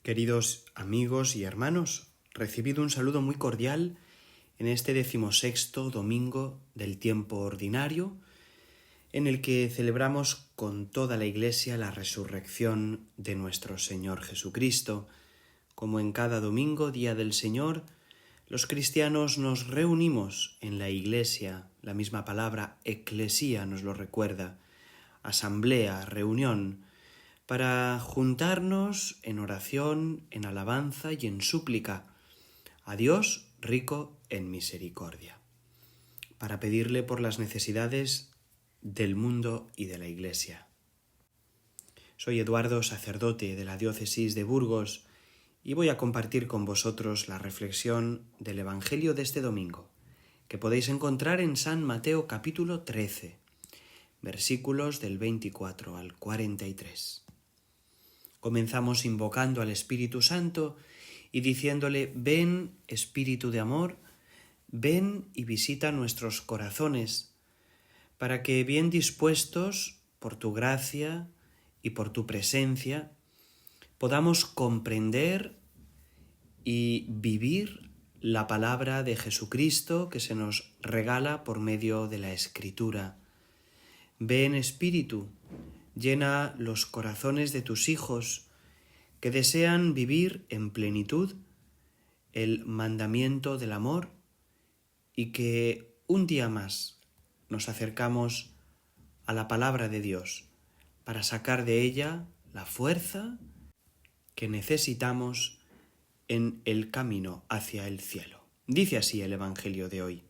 Queridos amigos y hermanos, recibido un saludo muy cordial en este 16º domingo del tiempo ordinario, en el que celebramos con toda la Iglesia la resurrección de nuestro Señor Jesucristo. Como en cada domingo, día del Señor, los cristianos nos reunimos en la Iglesia. La misma palabra eclesía nos lo recuerda, asamblea, reunión, para juntarnos en oración, en alabanza y en súplica a Dios rico en misericordia, para pedirle por las necesidades del mundo y de la Iglesia. Soy Eduardo, sacerdote de la diócesis de Burgos, y voy a compartir con vosotros la reflexión del Evangelio de este domingo, que podéis encontrar en San Mateo capítulo 13, versículos del 24 al 43. Comenzamos invocando al Espíritu Santo y diciéndole: ven, Espíritu de amor, ven y visita nuestros corazones, para que, bien dispuestos por tu gracia y por tu presencia, podamos comprender y vivir la palabra de Jesucristo que se nos regala por medio de la Escritura. Ven, Espíritu, llena los corazones de tus hijos que desean vivir en plenitud el mandamiento del amor y que un día más nos acercamos a la palabra de Dios para sacar de ella la fuerza que necesitamos en el camino hacia el cielo. Dice así el Evangelio de hoy.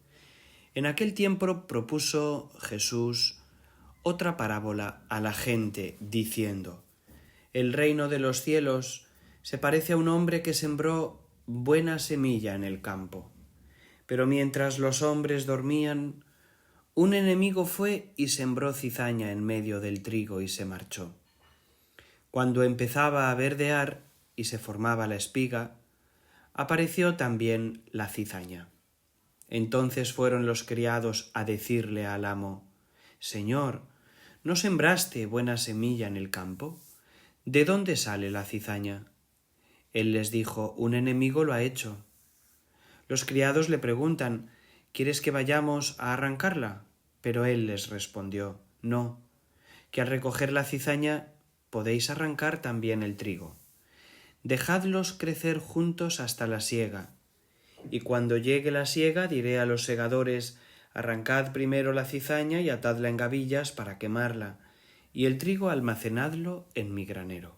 En aquel tiempo propuso Jesús otra parábola a la gente, diciendo: el reino de los cielos se parece a un hombre que sembró buena semilla en el campo. Pero mientras los hombres dormían, un enemigo fue y sembró cizaña en medio del trigo y se marchó. Cuando empezaba a verdear y se formaba la espiga, apareció también la cizaña. Entonces fueron los criados a decirle al amo: Señor, ¿no sembraste buena semilla en el campo? ¿De dónde sale la cizaña? Él les dijo: un enemigo lo ha hecho. Los criados le preguntan: ¿quieres que vayamos a arrancarla? Pero él les respondió: no, que al recoger la cizaña podéis arrancar también el trigo. Dejadlos crecer juntos hasta la siega. Y cuando llegue la siega diré a los segadores: arrancad primero la cizaña y atadla en gavillas para quemarla, y el trigo almacenadlo en mi granero.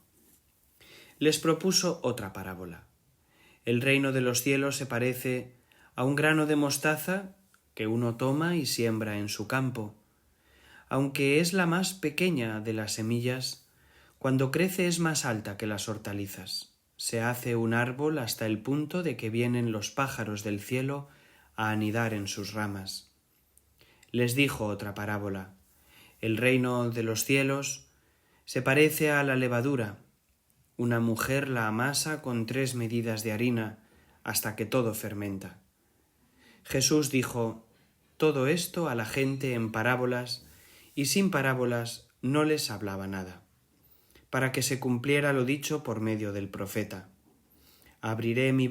Les propuso otra parábola. El reino de los cielos se parece a un grano de mostaza que uno toma y siembra en su campo. Aunque es la más pequeña de las semillas, cuando crece es más alta que las hortalizas. Se hace un árbol hasta el punto de que vienen los pájaros del cielo a anidar en sus ramas. Les dijo otra parábola. El reino de los cielos se parece a la levadura. Una mujer la amasa con 3 medidas de harina hasta que todo fermenta. Jesús dijo todo esto a la gente en parábolas, y sin parábolas no les hablaba nada, para que se cumpliera lo dicho por medio del profeta. Abriré mi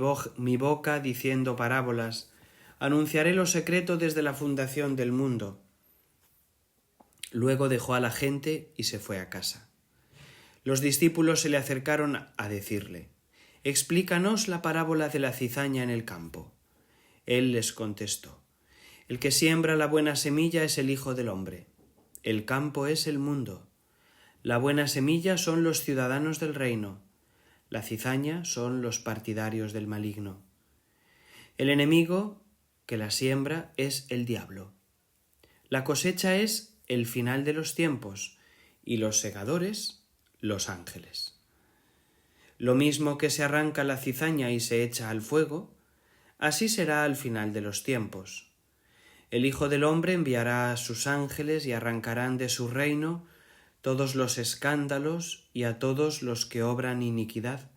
boca diciendo parábolas, anunciaré lo secreto desde la fundación del mundo. Luego dejó a la gente y se fue a casa. Los discípulos se le acercaron a decirle: explícanos la parábola de la cizaña en el campo. Él les contestó: el que siembra la buena semilla es el Hijo del Hombre. El campo es el mundo. La buena semilla son los ciudadanos del reino. La cizaña son los partidarios del maligno. El enemigo que la siembra es el diablo. La cosecha es el final de los tiempos y los segadores los ángeles. Lo mismo que se arranca la cizaña y se echa al fuego, así será al final de los tiempos. El Hijo del Hombre enviará a sus ángeles y arrancarán de su reino todos los escándalos y a todos los que obran iniquidad,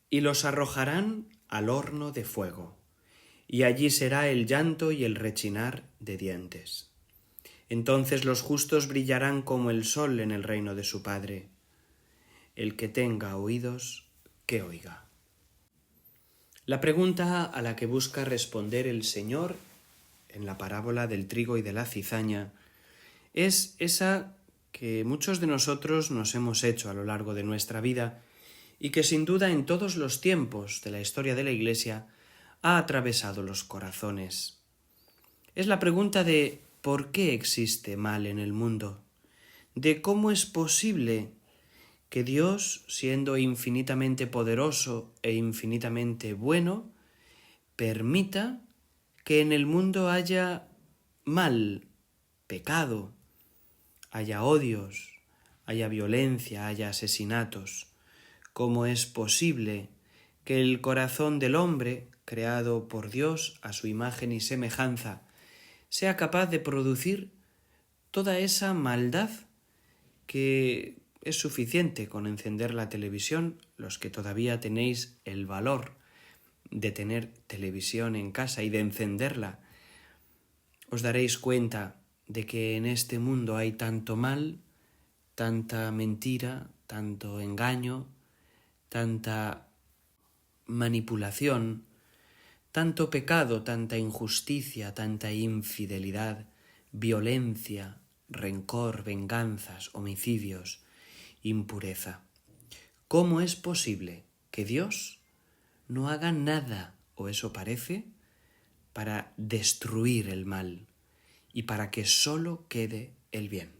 y los arrojarán al horno de fuego, y allí será el llanto y el rechinar de dientes. Entonces los justos brillarán como el sol en el reino de su Padre. El que tenga oídos, que oiga. La pregunta a la que busca responder el Señor en la parábola del trigo y de la cizaña es esa que muchos de nosotros nos hemos hecho a lo largo de nuestra vida y que sin duda en todos los tiempos de la historia de la Iglesia ha atravesado los corazones. Es la pregunta de ¿por qué existe mal en el mundo? De cómo es posible que Dios, siendo infinitamente poderoso e infinitamente bueno, permita que en el mundo haya mal, pecado, haya odios, haya violencia, haya asesinatos. ¿Cómo es posible que el corazón del hombre, creado por Dios a su imagen y semejanza, sea capaz de producir toda esa maldad que es suficiente con encender la televisión, los que todavía tenéis el valor de tener televisión en casa y de encenderla? Os daréis cuenta de que en este mundo hay tanto mal, tanta mentira, tanto engaño, tanta manipulación, tanto pecado, tanta injusticia, tanta infidelidad, violencia, rencor, venganzas, homicidios, impureza. ¿Cómo es posible que Dios no haga nada, o eso parece, para destruir el mal y para que solo quede el bien?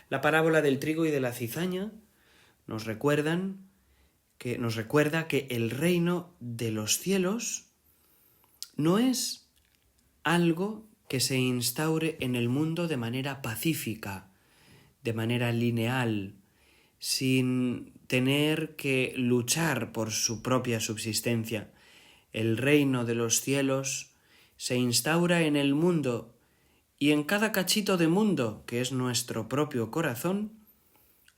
La parábola del trigo y de la cizaña nos recuerda que el reino de los cielos no es algo que se instaure en el mundo de manera pacífica, de manera lineal, sin tener que luchar por su propia subsistencia. El reino de los cielos se instaura en el mundo y en cada cachito de mundo, que es nuestro propio corazón,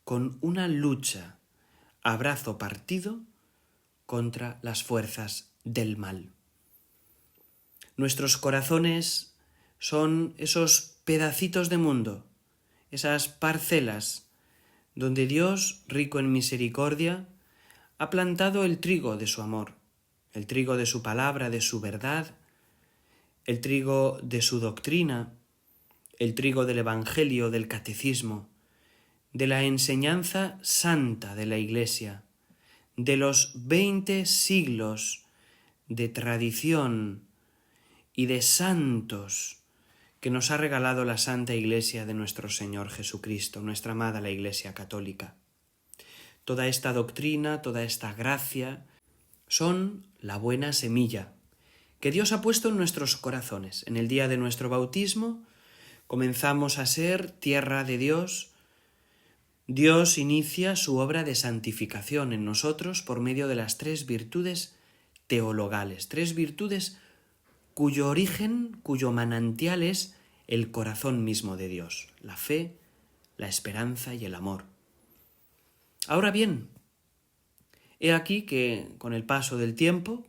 con una lucha a brazo partido contra las fuerzas del mal. Nuestros corazones son esos pedacitos de mundo, esas parcelas donde Dios, rico en misericordia, ha plantado el trigo de su amor, el trigo de su palabra, de su verdad, el trigo de su doctrina, el trigo del Evangelio, del catecismo, de la enseñanza santa de la Iglesia, de los 20 siglos de tradición y de santos que nos ha regalado la Santa Iglesia de nuestro Señor Jesucristo, nuestra amada la Iglesia Católica. Toda esta doctrina, toda esta gracia, son la buena semilla que Dios ha puesto en nuestros corazones. En el día de nuestro bautismo comenzamos a ser tierra de Dios. Dios inicia su obra de santificación en nosotros por medio de las 3 virtudes teologales, 3 virtudes cuyo origen, cuyo manantial es el corazón mismo de Dios, la fe, la esperanza y el amor. Ahora bien, he aquí que con el paso del tiempo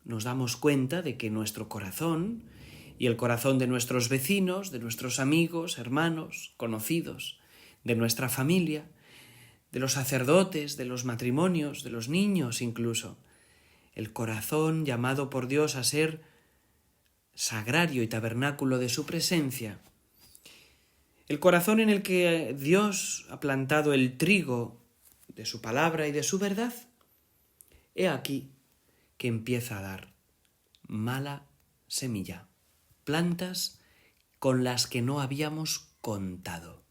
nos damos cuenta de que nuestro corazón y el corazón de nuestros vecinos, de nuestros amigos, hermanos, conocidos, de nuestra familia, de los sacerdotes, de los matrimonios, de los niños incluso, el corazón llamado por Dios a ser sagrario y tabernáculo de su presencia, el corazón en el que Dios ha plantado el trigo de su palabra y de su verdad, he aquí que empieza a dar mala semilla, plantas con las que no habíamos contado.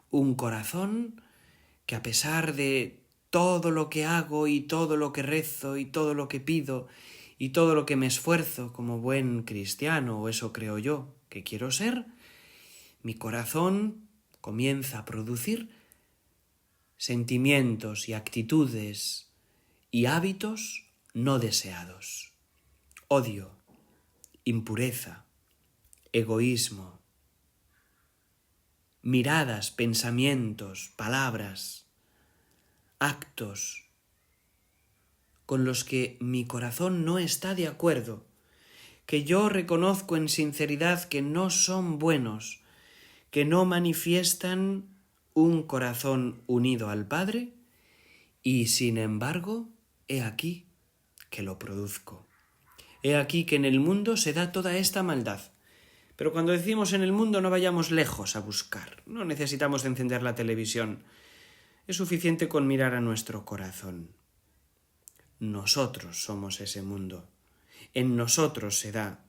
Un corazón que a pesar de todo lo que hago y todo lo que rezo y todo lo que pido y todo lo que me esfuerzo como buen cristiano, o eso creo yo que quiero ser, mi corazón comienza a producir sentimientos y actitudes y hábitos no deseados. Odio, impureza, egoísmo, miradas, pensamientos, palabras, actos con los que mi corazón no está de acuerdo, que yo reconozco en sinceridad que no son buenos, que no manifiestan un corazón unido al Padre, y sin embargo he aquí que lo produzco. He aquí que en el mundo se da toda esta maldad. Pero cuando decimos en el mundo, no vayamos lejos a buscar. No necesitamos encender la televisión. Es suficiente con mirar a nuestro corazón. Nosotros somos ese mundo. En nosotros se da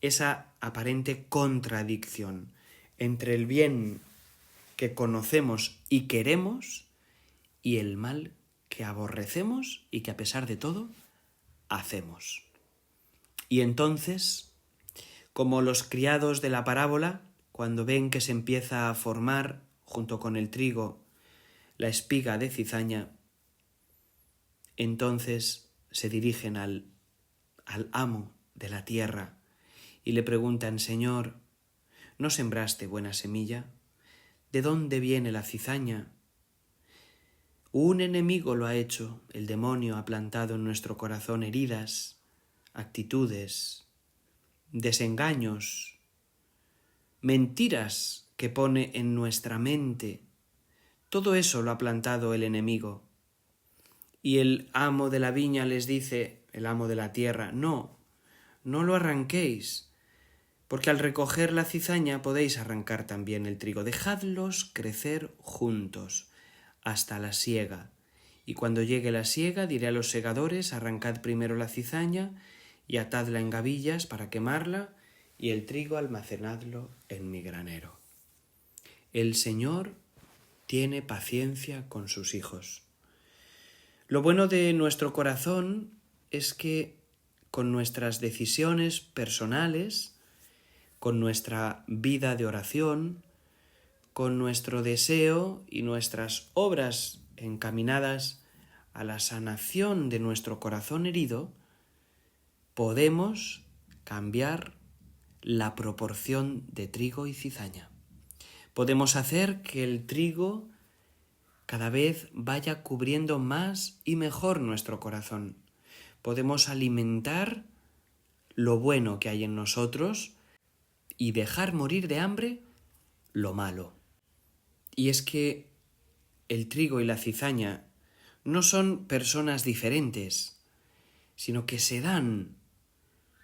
esa aparente contradicción entre el bien que conocemos y queremos y el mal que aborrecemos y que a pesar de todo hacemos. Y entonces, como los criados de la parábola, cuando ven que se empieza a formar, junto con el trigo, la espiga de cizaña, entonces se dirigen al amo de la tierra y le preguntan: Señor, ¿no sembraste buena semilla? ¿De dónde viene la cizaña? Un enemigo lo ha hecho, el demonio ha plantado en nuestro corazón heridas, actitudes, desengaños, mentiras que pone en nuestra mente. Todo eso lo ha plantado el enemigo. Y el amo de la viña les dice, el amo de la tierra: no lo arranquéis, porque al recoger la cizaña podéis arrancar también el trigo. Dejadlos crecer juntos hasta la siega. Y cuando llegue la siega, diré a los segadores: arrancad primero la cizaña y atadla en gavillas para quemarla, y el trigo almacenadlo en mi granero. El Señor tiene paciencia con sus hijos. Lo bueno de nuestro corazón es que con nuestras decisiones personales, con nuestra vida de oración, con nuestro deseo y nuestras obras encaminadas a la sanación de nuestro corazón herido, podemos cambiar la proporción de trigo y cizaña. Podemos hacer que el trigo cada vez vaya cubriendo más y mejor nuestro corazón. Podemos alimentar lo bueno que hay en nosotros y dejar morir de hambre lo malo. Y es que el trigo y la cizaña no son personas diferentes, sino que se dan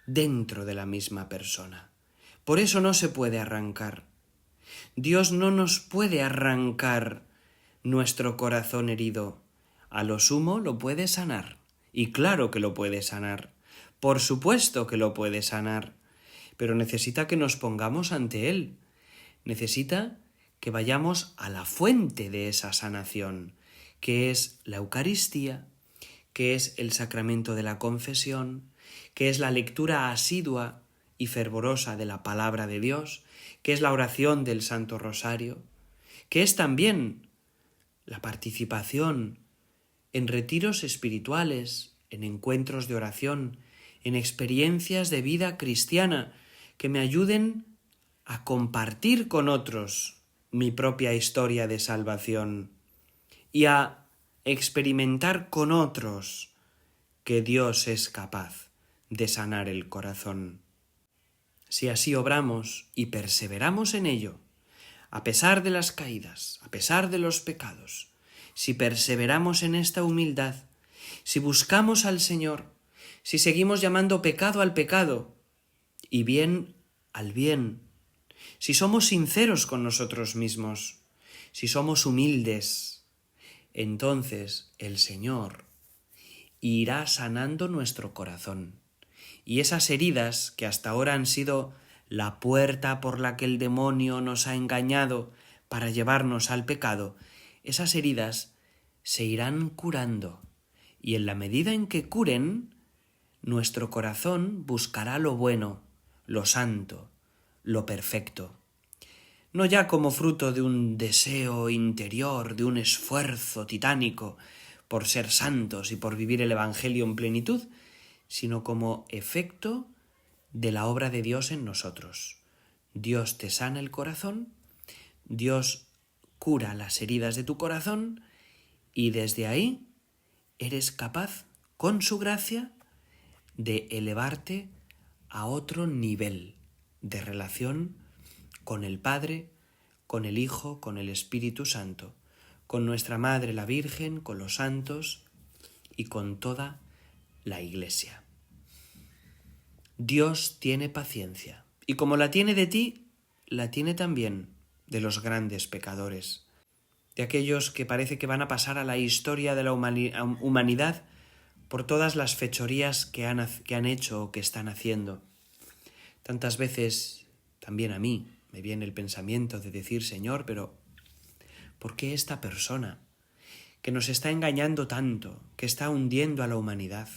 dentro de la misma persona. Por eso no se puede arrancar. Dios no nos puede arrancar nuestro corazón herido. A lo sumo lo puede sanar. Y claro que lo puede sanar. Por supuesto que lo puede sanar. Pero necesita que nos pongamos ante Él. Necesita que vayamos a la fuente de esa sanación, que es la Eucaristía, que es el sacramento de la confesión, que es la lectura asidua y fervorosa de la palabra de Dios, que es la oración del Santo Rosario, que es también la participación en retiros espirituales, en encuentros de oración, en experiencias de vida cristiana que me ayuden a compartir con otros mi propia historia de salvación y a experimentar con otros que Dios es capaz de sanar el corazón. Si así obramos y perseveramos en ello, a pesar de las caídas, a pesar de los pecados, si perseveramos en esta humildad, si buscamos al Señor, si seguimos llamando pecado al pecado y bien al bien, si somos sinceros con nosotros mismos, si somos humildes, entonces el Señor irá sanando nuestro corazón. Y esas heridas que hasta ahora han sido la puerta por la que el demonio nos ha engañado para llevarnos al pecado, esas heridas se irán curando. Y en la medida en que curen, nuestro corazón buscará lo bueno, lo santo, lo perfecto. No ya como fruto de un deseo interior, de un esfuerzo titánico por ser santos y por vivir el Evangelio en plenitud, sino como efecto de la obra de Dios en nosotros. Dios te sana el corazón, Dios cura las heridas de tu corazón y desde ahí eres capaz, con su gracia, de elevarte a otro nivel de relación con el Padre, con el Hijo, con el Espíritu Santo, con nuestra Madre la Virgen, con los santos y con toda la Iglesia. Dios tiene paciencia, y como la tiene de ti, la tiene también de los grandes pecadores, de aquellos que parece que van a pasar a la historia de la humanidad por todas las fechorías que han hecho o que están haciendo. Tantas veces, también a mí, me viene el pensamiento de decir, Señor, pero ¿por qué esta persona que nos está engañando tanto, que está hundiendo a la humanidad?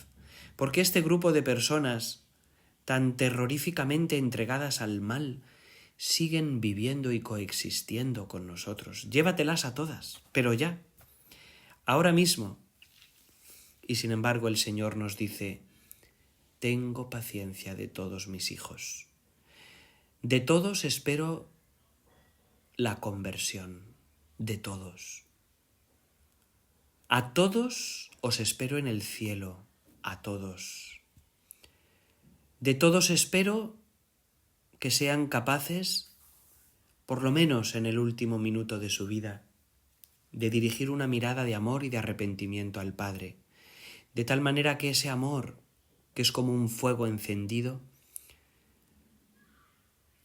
¿Por qué este grupo de personas tan terroríficamente entregadas al mal siguen viviendo y coexistiendo con nosotros? Llévatelas a todas, pero ya, ahora mismo. Y sin embargo el Señor nos dice, tengo paciencia de todos mis hijos. De todos espero la conversión, de todos. A todos os espero en el cielo, a todos. De todos espero que sean capaces, por lo menos en el último minuto de su vida, de dirigir una mirada de amor y de arrepentimiento al Padre, de tal manera que ese amor, que es como un fuego encendido,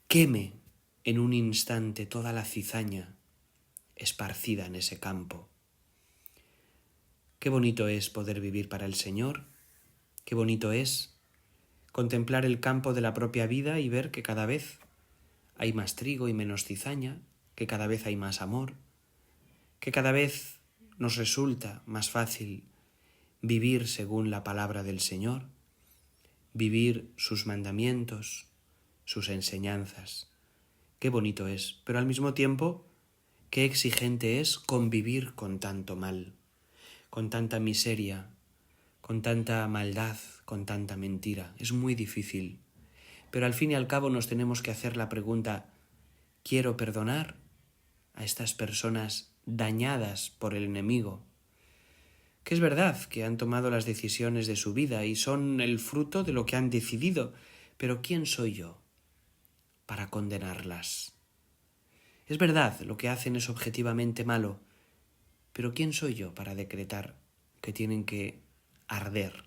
queme en un instante toda la cizaña esparcida en ese campo. Qué bonito es poder vivir para el Señor, qué bonito es contemplar el campo de la propia vida y ver que cada vez hay más trigo y menos cizaña, que cada vez hay más amor, que cada vez nos resulta más fácil vivir según la palabra del Señor, vivir sus mandamientos, sus enseñanzas. Qué bonito es, pero al mismo tiempo, qué exigente es convivir con tanto mal, con tanta miseria, con tanta maldad, con tanta mentira. Es muy difícil. Pero al fin y al cabo nos tenemos que hacer la pregunta, ¿quiero perdonar a estas personas dañadas por el enemigo? Que es verdad que han tomado las decisiones de su vida y son el fruto de lo que han decidido, pero ¿quién soy yo para condenarlas? Es verdad, lo que hacen es objetivamente malo, pero ¿quién soy yo para decretar que tienen que arder,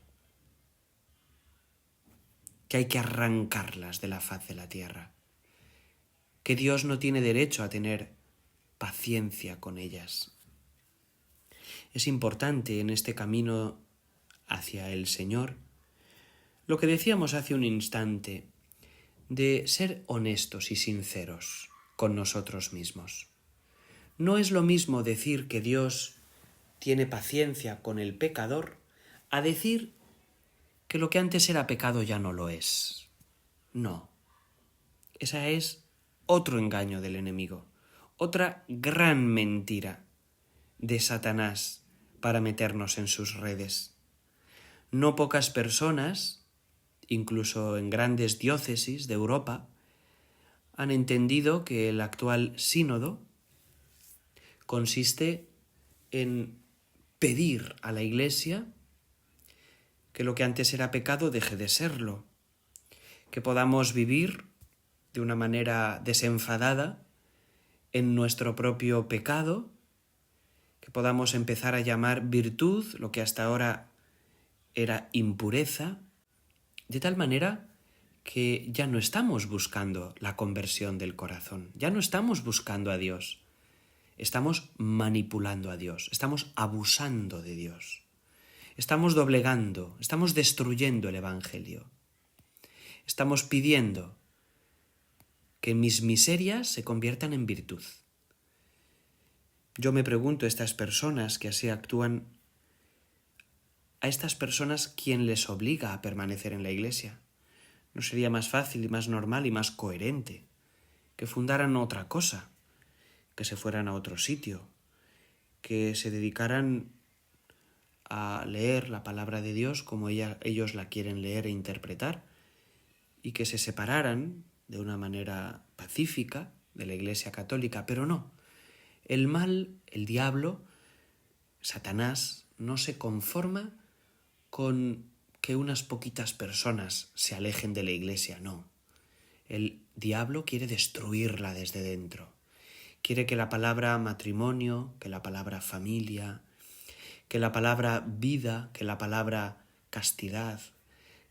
que hay que arrancarlas de la faz de la tierra, que Dios no tiene derecho a tener paciencia con ellas? Es importante en este camino hacia el Señor lo que decíamos hace un instante, de ser honestos y sinceros con nosotros mismos. No es lo mismo decir que Dios tiene paciencia con el pecador a decir que lo que antes era pecado ya no lo es. No. Esa es otro engaño del enemigo, otra gran mentira de Satanás para meternos en sus redes. No pocas personas, incluso en grandes diócesis de Europa, han entendido que el actual sínodo consiste en pedir a la Iglesia que lo que antes era pecado deje de serlo, que podamos vivir de una manera desenfadada en nuestro propio pecado, que podamos empezar a llamar virtud lo que hasta ahora era impureza, de tal manera que ya no estamos buscando la conversión del corazón, ya no estamos buscando a Dios, estamos manipulando a Dios, estamos abusando de Dios, estamos doblegando, estamos destruyendo el Evangelio, estamos pidiendo que mis miserias se conviertan en virtud. Yo me pregunto a estas personas que así actúan, a estas personas, ¿quién les obliga a permanecer en la Iglesia? ¿No sería más fácil y más normal y más coherente que fundaran otra cosa, que se fueran a otro sitio, que se dedicaran a leer la palabra de Dios como ellos la quieren leer e interpretar, y que se separaran de una manera pacífica de la Iglesia católica? Pero no, el mal, el diablo, Satanás, no se conforma con que unas poquitas personas se alejen de la Iglesia, no. El diablo quiere destruirla desde dentro. Quiere que la palabra matrimonio, que la palabra familia, que la palabra vida, que la palabra castidad,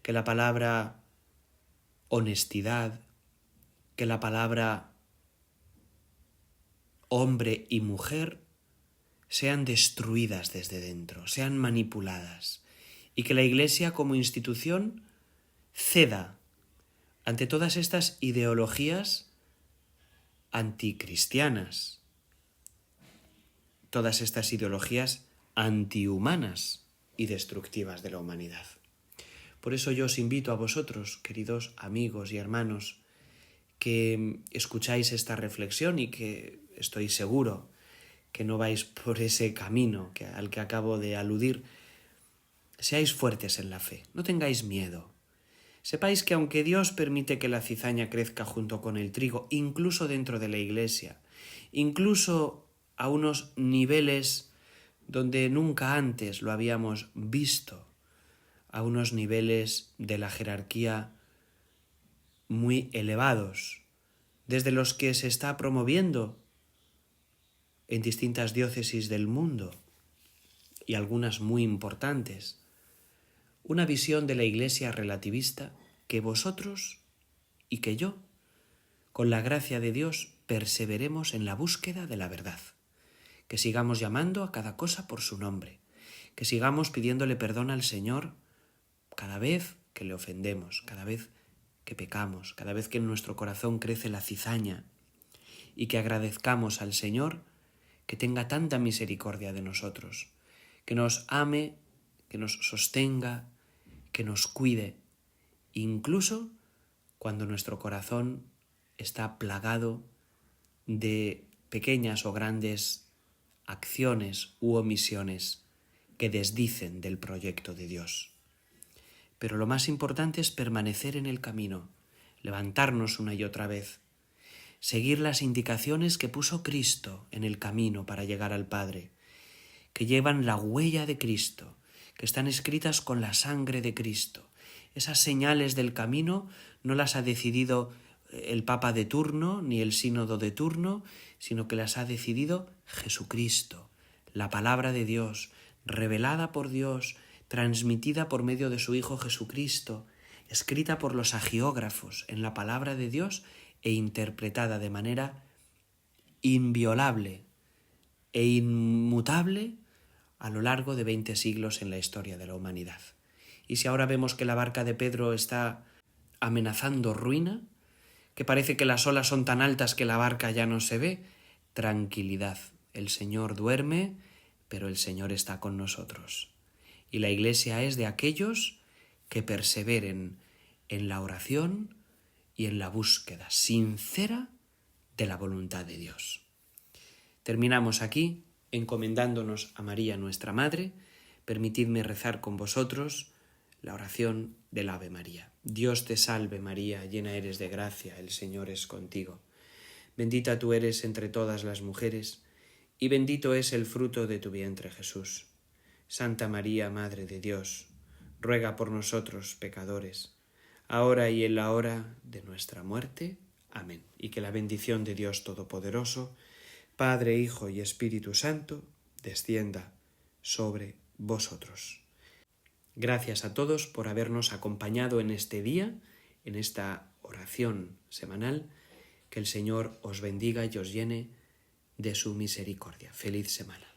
que la palabra honestidad, que la palabra hombre y mujer sean destruidas desde dentro, sean manipuladas, y que la Iglesia como institución ceda ante todas estas ideologías anticristianas, todas estas ideologías antihumanas y destructivas de la humanidad. Por eso yo os invito a vosotros, queridos amigos y hermanos, que escucháis esta reflexión y que estoy seguro que no vais por ese camino al que acabo de aludir. Seáis fuertes en la fe, no tengáis miedo. Sepáis que aunque Dios permite que la cizaña crezca junto con el trigo, incluso dentro de la Iglesia, incluso a unos niveles donde nunca antes lo habíamos visto, a unos niveles de la jerarquía muy elevados, desde los que se está promoviendo en distintas diócesis del mundo y algunas muy importantes, una visión de la Iglesia relativista que vosotros y que yo, con la gracia de Dios, perseveremos en la búsqueda de la verdad, que sigamos llamando a cada cosa por su nombre, que sigamos pidiéndole perdón al Señor cada vez que le ofendemos, cada vez que pecamos, cada vez que en nuestro corazón crece la cizaña, y que agradezcamos al Señor que tenga tanta misericordia de nosotros, que nos ame, que nos sostenga, que nos cuide, incluso cuando nuestro corazón está plagado de pequeñas o grandes acciones u omisiones que desdicen del proyecto de Dios. Pero lo más importante es permanecer en el camino, levantarnos una y otra vez, seguir las indicaciones que puso Cristo en el camino para llegar al Padre, que llevan la huella de Cristo, que están escritas con la sangre de Cristo. Esas señales del camino no las ha decidido el Papa de turno ni el Sínodo de turno, sino que las ha decidido Jesucristo, la palabra de Dios, revelada por Dios, transmitida por medio de su Hijo Jesucristo, escrita por los agiógrafos en la palabra de Dios e interpretada de manera inviolable e inmutable a lo largo de 20 siglos en la historia de la humanidad. Y si ahora vemos que la barca de Pedro está amenazando ruina, que parece que las olas son tan altas que la barca ya no se ve, tranquilidad. El Señor duerme, pero el Señor está con nosotros. Y la Iglesia es de aquellos que perseveren en la oración y en la búsqueda sincera de la voluntad de Dios. Terminamos aquí encomendándonos a María nuestra Madre. Permitidme rezar con vosotros la oración del Ave María. Dios te salve María, llena eres de gracia, el Señor es contigo. Bendita tú eres entre todas las mujeres, y bendito es el fruto de tu vientre Jesús. Santa María, Madre de Dios, ruega por nosotros pecadores, ahora y en la hora de nuestra muerte. Amén. Y que la bendición de Dios Todopoderoso, Padre, Hijo y Espíritu Santo, descienda sobre vosotros. Gracias a todos por habernos acompañado en este día, en esta oración semanal. Que el Señor os bendiga y os llene de su misericordia. Feliz semana.